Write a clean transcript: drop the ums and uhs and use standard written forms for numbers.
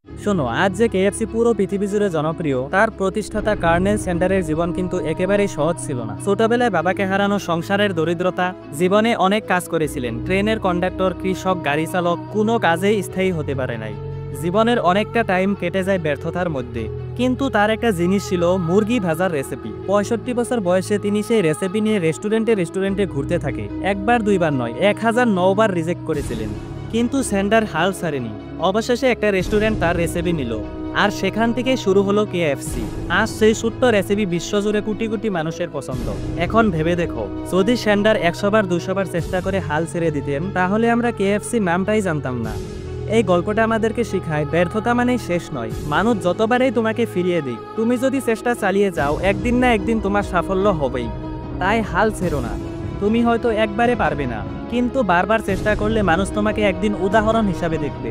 শোনো, আজ যে কেএফসি পুরো পৃথিবী জুড়ে জনপ্রিয়, তার প্রতিষ্ঠাতা কার্নেল স্যান্ডারের জীবন কিন্তু একেবারেই সহজ ছিল না। ছোটবেলায় বাবাকে হারানো, সংসারের দরিদ্রতা, জীবনে অনেক কাজ করেছিলেন, ট্রেনের কন্ডাক্টর, কৃষক, গাড়ি চালক, কোনো কাজেই স্থায়ী হতে পারে নাই। জীবনের অনেকটা টাইম কেটে যায় ব্যর্থতার মধ্যে, কিন্তু তার একটা জিনিস ছিল মুরগি ভাজার রেসিপি। 65 বছর বয়সে তিনি সেই রেসিপি নিয়ে রেস্টুরেন্টে রেস্টুরেন্টে ঘুরতে থাকে। একবার দুইবার নয়, 1009 বার রিজেক্ট করেছিলেন, কিন্তু স্যান্ডার হাল ছাড়েনি। অবশেষে একটা রেস্টুরেন্ট তার রেসিপি নিল, আর সেখান থেকে শুরু হলো কেএফসি। আজ সেই ছোট্ট রেসিপি বিশ্বজুড়ে কোটি কোটি মানুষের পছন্দ। এখন ভেবে দেখো, যদি স্যান্ডার 100 বার 200 বার চেষ্টা করে হাল ছেড়ে দিতেন, তাহলে আমরা কেএফসি নামটাই জানতাম না। এই গল্পটা আমাদেরকে শেখায়, ব্যর্থতা মানেই শেষ নয়। মানুষ যতবারই তোমাকে ফিরিয়ে দিক, তুমি যদি চেষ্টা চালিয়ে যাও, একদিন না একদিন তোমার সাফল্য হবেই। তাই হাল ছেড়ো না। তুমি হয়তো একবারে পারবে না, কিন্তু বারবার চেষ্টা করলে মানুষ তোমাকে একদিন উদাহরণ হিসাবে দেখবে।